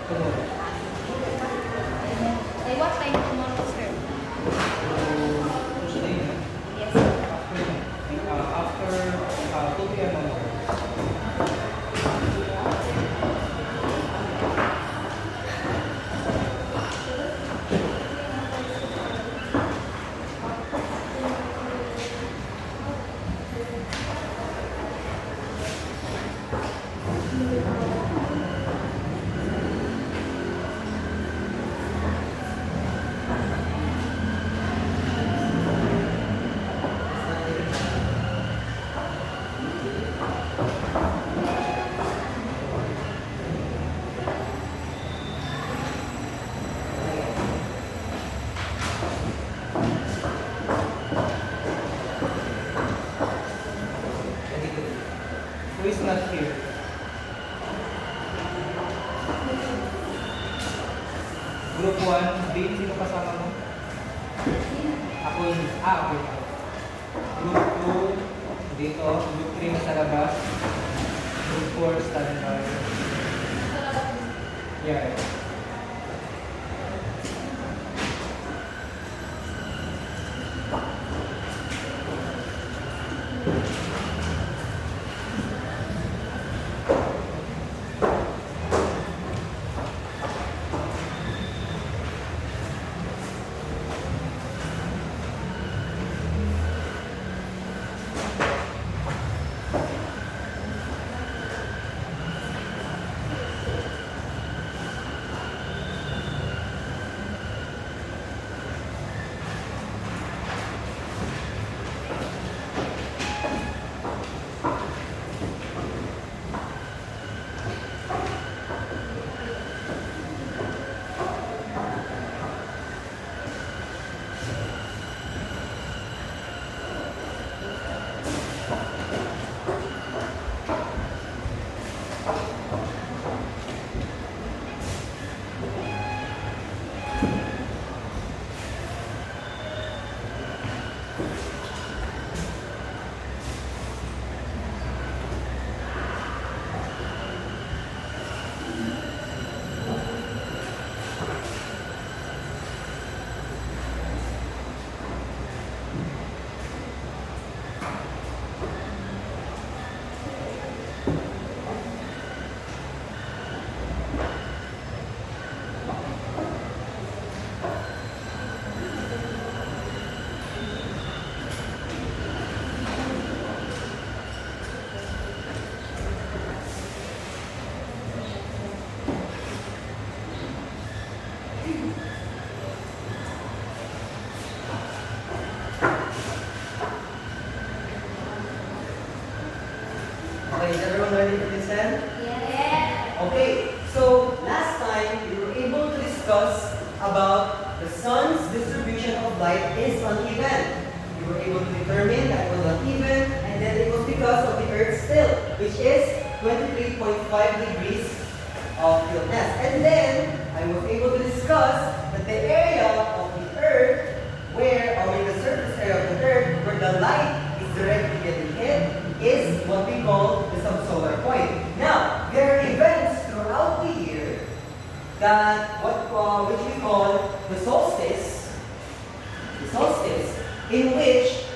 Tomorrow. By what time tomorrow, sir? Tuesday na. Yes, sir. After 2 p.m. onward. Who is not here? Group 1, Dean, sino kasama mo? Ako yun. Okay. Group 2, dito. Group 3 sa labas. Group 4, standby. Yeah. Okay, is everyone ready to listen? Yes. Okay, so last time we were able to discuss about the sun's distribution of light is uneven. We were able to determine that it was uneven, and then it was because of the Earth's tilt, which is 23.5 degrees of tiltness. And then I was able to discuss that the area of the Earth, the surface area of the Earth, where the light is directly getting hit, is what we call the subsolar point. Now, there are events throughout the year that which we call the solstice, in which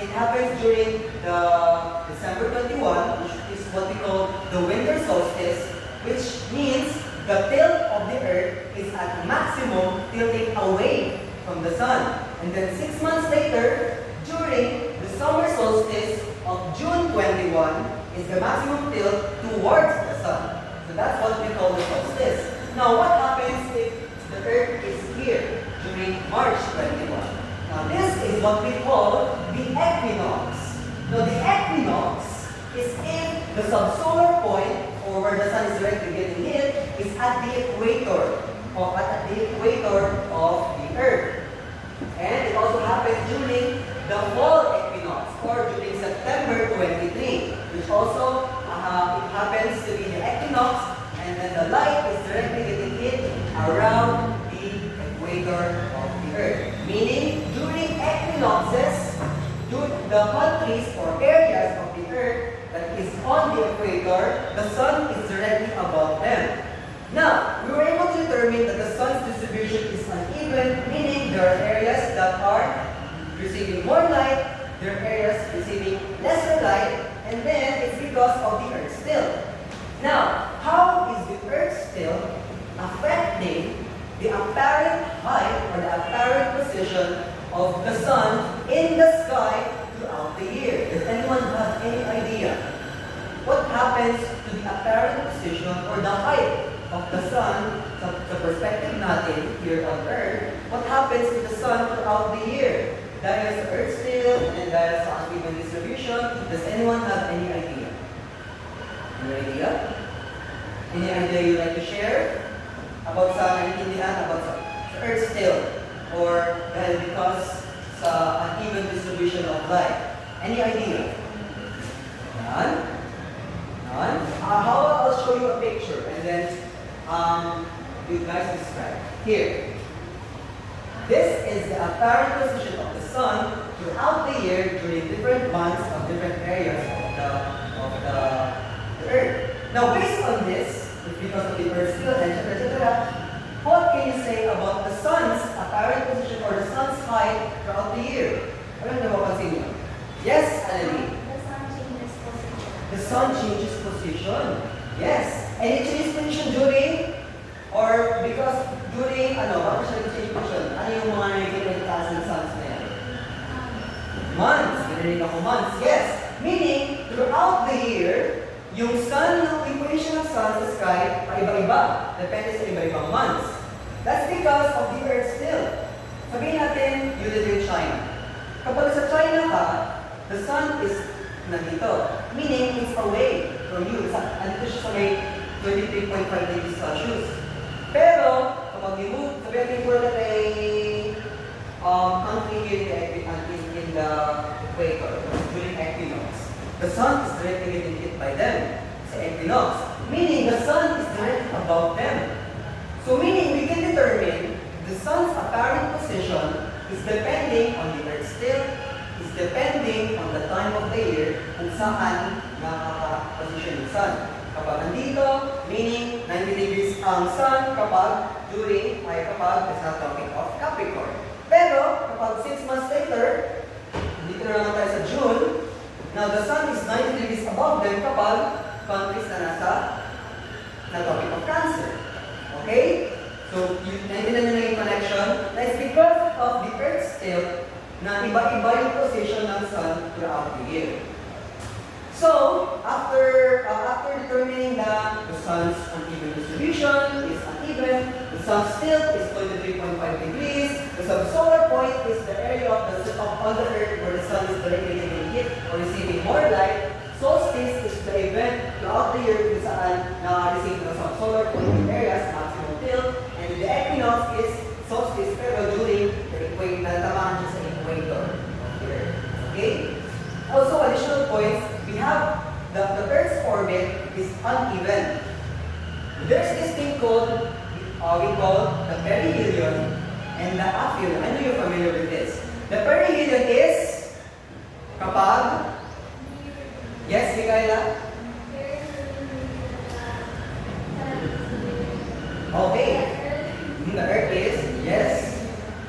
it happens during the December 21, which is what we call the winter solstice, which means the tilt of the Earth is at maximum, tilting away from the sun. And then 6 months later, during the summer solstice of June 21, is the maximum tilt towards the sun. So that's what we call the solstice. Now, what happens if the Earth is here during March 21? Now, this is what we call the equinox. Now, the equinox is if the subsolar point, or where the sun is directly getting hit, is at the equator, or at the equator of the Earth. And it also happens during the fall equinox, or during September 23, which also it happens to be the equinox, and then the light is directly getting hit around the equator of the Earth. Meaning, during equinoxes, the countries or areas of the Earth that is on the equator, the sun is directly above them. Now, that are receiving more light, there are areas receiving lesser light, and then it's because of the Earth still. Now, how is the Earth still affecting the apparent height or the apparent position of the sun in the sky throughout the year? Does anyone have any idea? What happens to the apparent position or the height of the sun sa perspective natin here on Earth? What happens to the sun throughout the year? Dahil sa Earth still and dahil sa uneven distribution, does anyone have any idea? Any idea? Any idea you'd like to share? About sa naintindihan, about sa Earth still? Or dahil because sa uneven distribution of light? Any idea? None? None? How about I'll show you a picture and then you guys describe. Here. This is the apparent position of the sun throughout the year during different months of different areas of the Earth. Now, based on this, it's because of the Earth still, etc., what can you say about the sun's apparent position or the sun's height throughout the year? Ano na mapansin niyo? Yes, Annalie? The sun changes position. The sun changes position. Yes. And it changes position during or because during bakit siya nag-change position? Ano yung mga nakikita ng taas ng suns na yan? Months. Narinig ako months. Yes. Meaning, throughout the year, yung sun, yung equation ng sun sa sky, paiba-iba. Depende sa iba-ibang months. That's because of the Earth still. Sabihin natin, you live in China. Kapag sa China ka, the sun is nandito. Meaning, it's away from you. Andito siya sa may 23.5 degrees Celsius. Pero, kapag you move, sabihin natin we're at a country here in the equator, during equinox. The sun is directly getting hit by them sa equinox. Meaning, the sun is directly above them. So, meaning, we can determine the sun's apparent position is depending on the Earth still, is depending on the time of the year kung saan nakaka-position yung sun. Kapag nandito, meaning 90 degrees ang sun kapag it's not talking of Capricorn. Pero, kapag 6 months later, dito na naman tayo sa June, now the sun is 90 degrees above them kapag countries na na topic of Cancer. Okay? So, naintindihan nyo na yung connection? That's because of the Earth still na iba-iba yung position ng sun throughout the year. So, after determining that the sun's uneven distribution is uneven, the sun's tilt is 23.5 degrees, the subsolar point is the area on the Earth where the sun is directly getting hit or receiving more light. Solstice is the event throughout the year kung saan na-receive the subsolar point areas, maximum tilt, and the equinox is solstice pero during the equator, natamaan siya sa equator of the Earth. Okay? Also, additional points, we have the Earth's orbit is uneven. There's this thing called, we call the perihelion and the aphelion. I know you're familiar with this. The perihelion is kapag, yes, Mikaela? Okay. The Earth is, yes,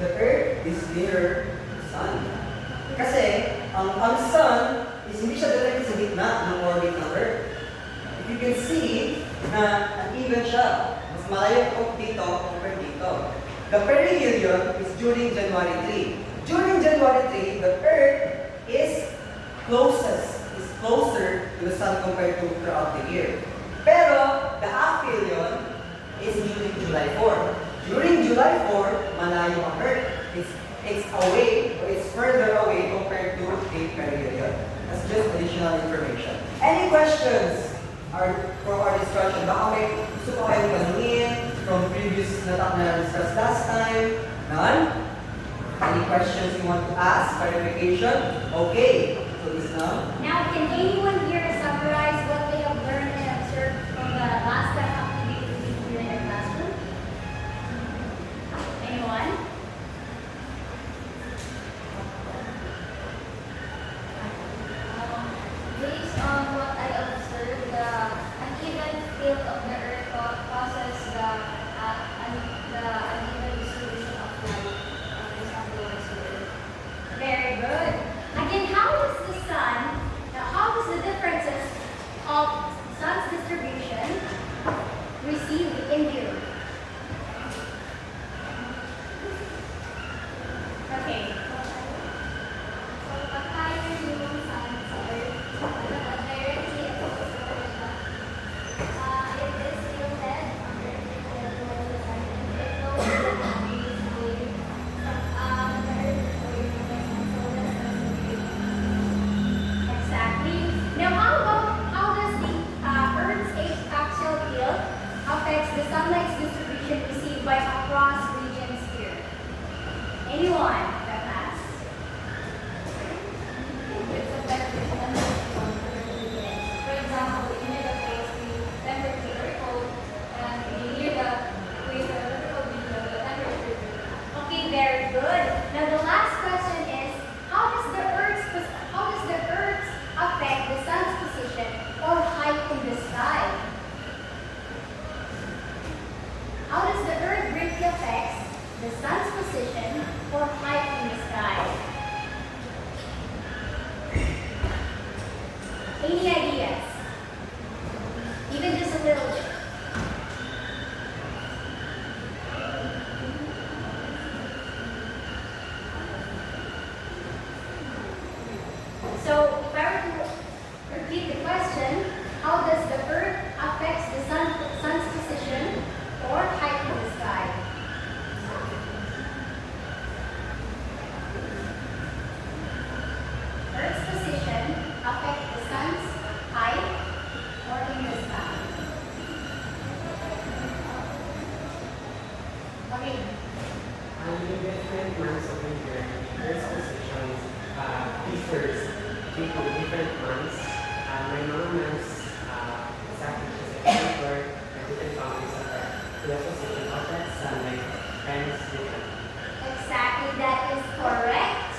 the Earth is near the Sun. Kasi, ang Sun is hindi siya directly sa gitna ng orbit ng Earth. If you can see na uneven siya, mas malayo po dito compared dito. The perihelion is during January 3. During January 3, the Earth is closer to the Sun compared to throughout the year. Pero, the aphelion is during July 4. During July 4, malayo ang Earth. It's away, or it's further away compared to the perihelion. That's just additional information. Any questions for our discussion? Baka may gusto pa kayong tanungin from previous na discussed last time? None? Any questions you want to ask? Clarification? Okay. So this now. Now, can anyone here summarize what they have learned and observed from the last time activity we did here in the classroom? Anyone? Based on what I observed, the uneven tilt of the Earth causes the uneven distribution of light. For example, sunlight's distribution received by across regions here? Anyone that asks? It's affected under for example, near the place, the temperature is very cold, and near the place of the vertical region, the temperature is very high. Okay, very good. Now the last question is, how does the Earth's affect the sun's position or height in the sky? How does the Earth briefly affect the sun's position or height in the sky? Any ideas? Even just a little bit. So, if I were to repeat the question, how does the Earth affect the sun's position or height in the sky? Earth's position affects the sun's height or in the sky. Okay, Under different months of the year, Earth's positions differs due to different months. May mga months sa akin siya sa December, may different countries of the position of that sunlight and it's different. exactly, that is correct.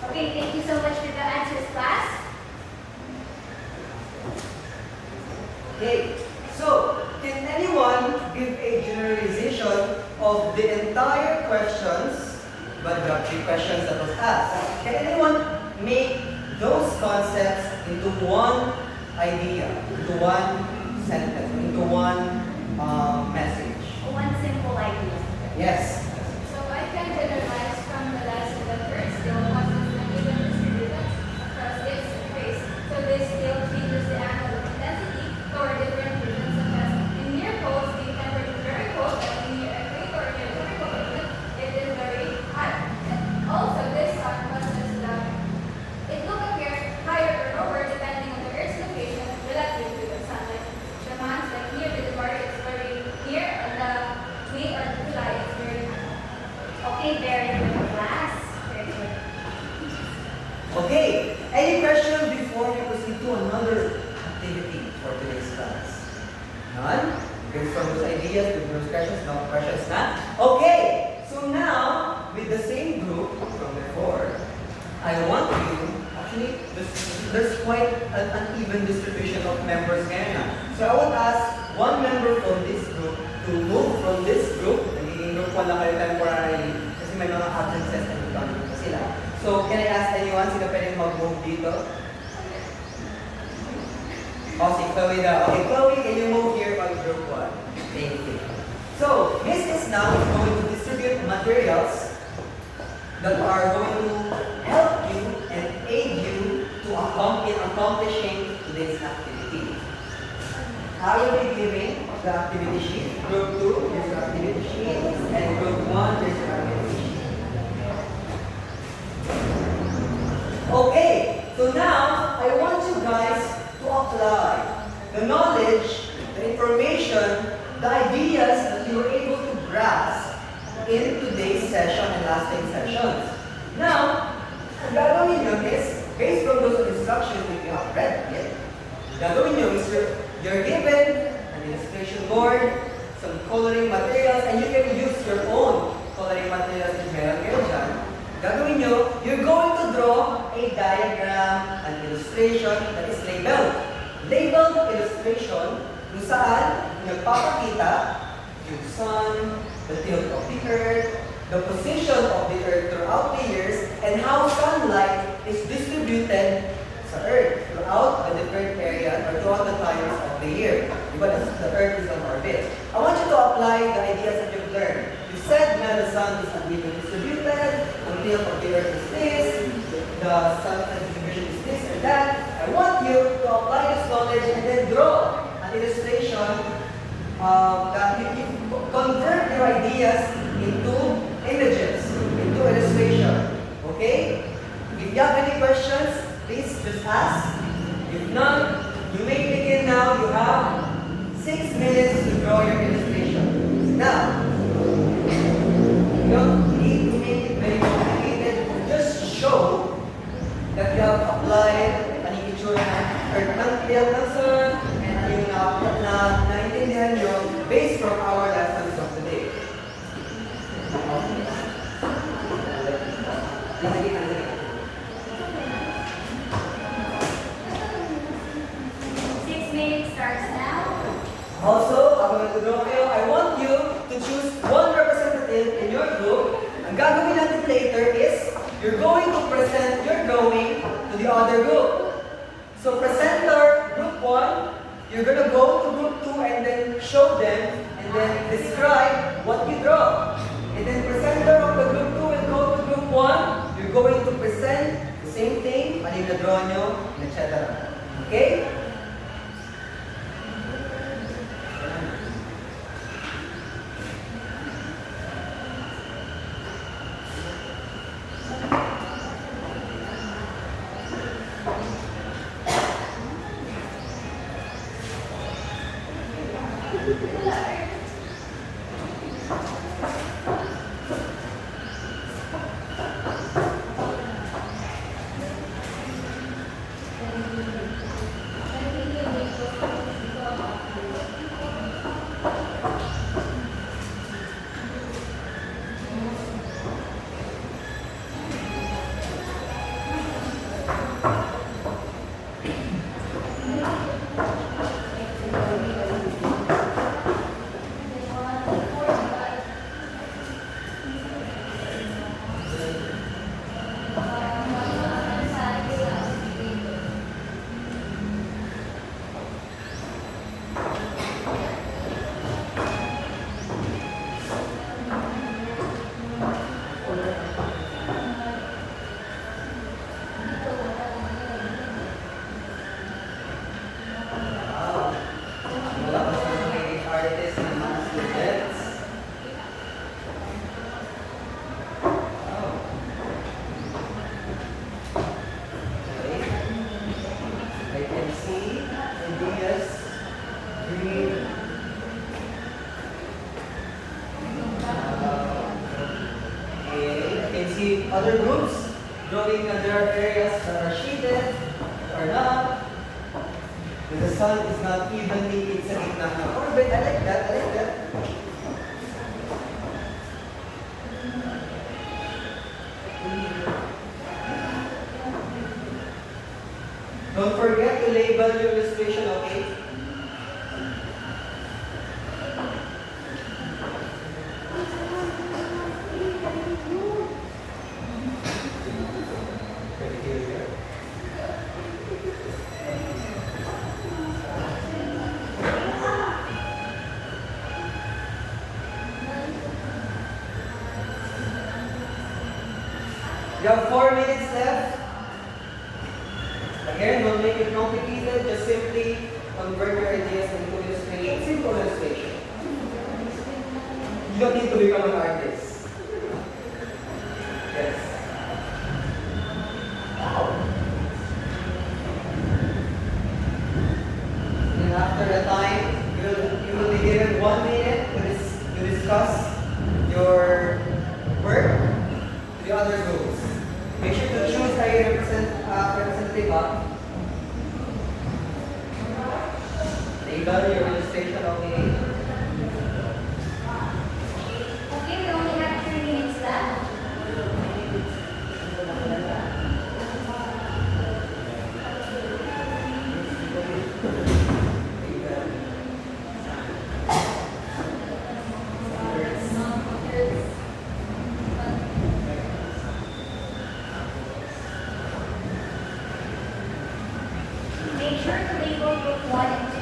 Okay, thank you so much for the answers, class. Okay, so can anyone give a generalization of the entire questions, but the three questions that was asked? Can anyone make those concepts into one idea, into one sentence, into one message? One simple idea. Yes. So I can generalize from the lesson that Earth still causes uneven distribution across its face. So this still changes the angle of intensity toward different regions, such as in near poles, the temperature is very cold, and in near equator, near the tropical region, it is very hot. And also, this sun causes it will appear higher or lower depending on the Earth's location relative to the sunlight. The months like near the equator is very near, and the May or July is very hot. Okay, very good, class. Very good. Okay, any questions before we proceed to another activity for today's class? None? Good from those ideas, with those questions, no questions, na? Okay, so now, with the same group from before, I want you, actually, there's quite an uneven distribution of members ngayon. So I would ask one member from this group to move from this group, nagiging group 1 lang kayo temporarily, kasi may mga absences na nagkakaroon pa sila. So, can I ask anyone, sino pwedeng mag-move dito? Oh, si Chloe daw. Okay, Chloe, can you move here on group 1? Thank you. So, Miss is now going to distribute materials that are going to help you and aid you to accomplishing today's activity. I will be giving the activity sheet. Group 2, here's your activity sheet. And group 1, here's your activity sheet. Okay, so now I want you guys to apply the knowledge, the information, the ideas that you were able to grasp in today's session and last day's sessions. Now, ang gagawin nyo is, based on those instructions that you have read it, gagawin nyo is you're given an illustration board, some coloring materials, and you can use your own coloring materials if meron kayo dyan. Gagawin nyo, you're going to draw a diagram, an illustration that is labeled. Labeled illustration kung saan nagpapakita yung sun, the tilt of the earth, the position of the earth throughout the years, and how sunlight is distributed sa earth throughout the different areas or throughout the times of the year. Because the earth is on orbit. I want you to apply the ideas that you've learned. You said that the sun is unevenly distributed, the tilt of the earth is this, the sunlight distribution is this and that. I want you to apply this knowledge and then draw an illustration that you convert your ideas into images, into illustration. Okay? If you have any questions, please just ask. If not, you may begin now you have 6 minutes to draw your illustration. Now, you don't need to make it very complicated. Just show that you have applied an itsura ng tail ng sun and yung naintindihan nyo based from our lessons of today. Starts now. Also, ako nagtuturo kayo, I want you to choose one representative in your group. Ang gagawin natin later is, you're going to present your drawing to the other group. So, presenter, group 1, you're gonna go to group 2 and then show them and then describe what you draw. And then presenter of the group 2 will go to group 1, you're going to present the same thing, ano yung na-draw nyo, etc. Okay? Other groups, drawing that there are areas that are shaded or not. But the sun is not evenly in sa gitna na. Oh, but I like that, I like that. Don't forget to label your illustration, okay? You have 4 minutes left. Again, don't make it complicated. Just simply convert your ideas into illustration. Simple illustration. You don't need to become an artist. Yes. And after a time, you will be given 1 minute to discuss your work to the other groups. Make sure to choose a representative. Label your illustration, okay? Okay, we only have 3 minutes left. Make sure to label group 1 and 2.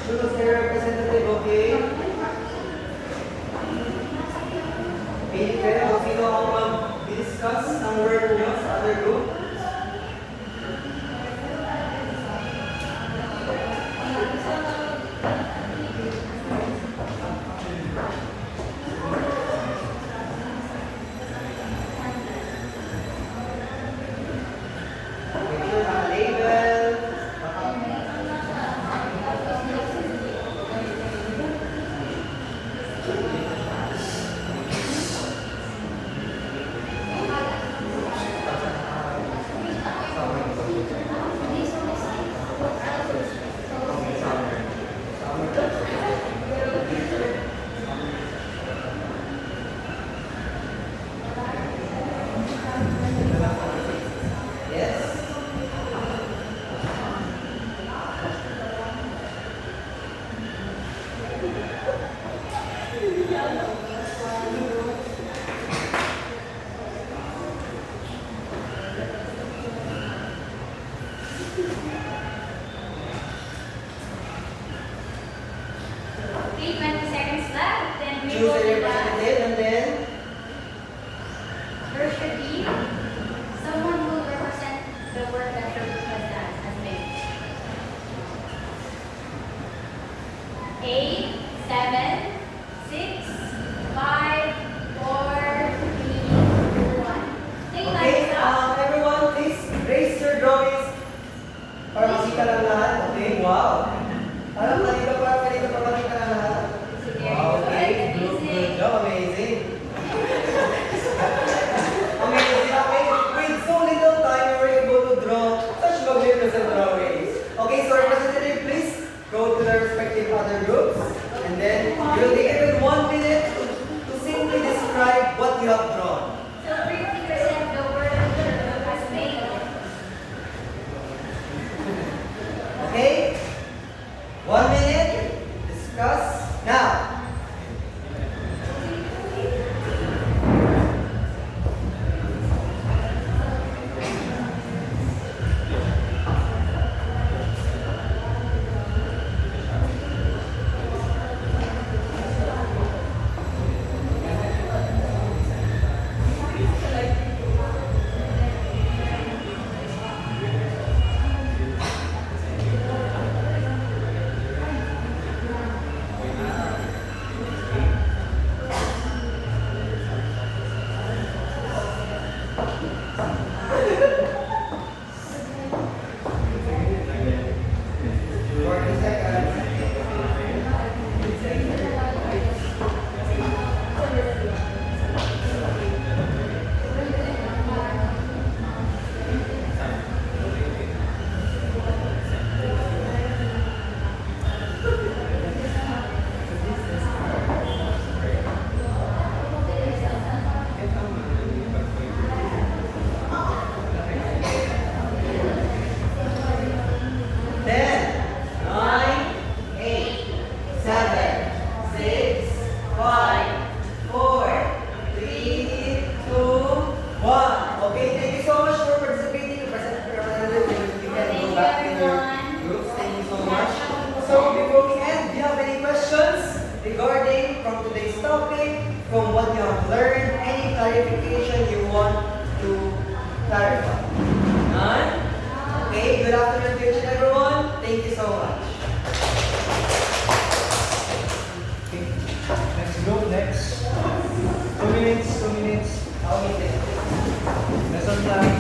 Choose a representative, okay? Pili kayo kung sino ang mag-discuss ng work nyo sa other group. Make sure naka-label. Yes. Okay, 20 seconds left. Then we Choose will a do that. representative and then There should be someone who will represent the work that your group has done as made. 8, 7, 6, 5, 4, 3, 2, 1. Take time okay, to stop. everyone, please raise your drawings para makita lang lahat. Okay, wow. Parang kanina pa makita lang lahat. Very Wow, okay, good. good Amazing. job, amazing. Amazing, okay. With so little time, we were able to draw such magnificent drawings. Okay, so representative, please go to the respective other groups. And then, you'll take even 1 minute to simply describe what you have drawn. So briefly present the work that your group has made. Okay? 1 minute. Discuss now. regarding from today's topic, from what you have learned, any clarification you want to clarify? None? Okay, good afternoon to each and everyone. Thank you so much. Okay. Next group, next. 2 minutes, 2 minutes. How many minutes? Lesson plan.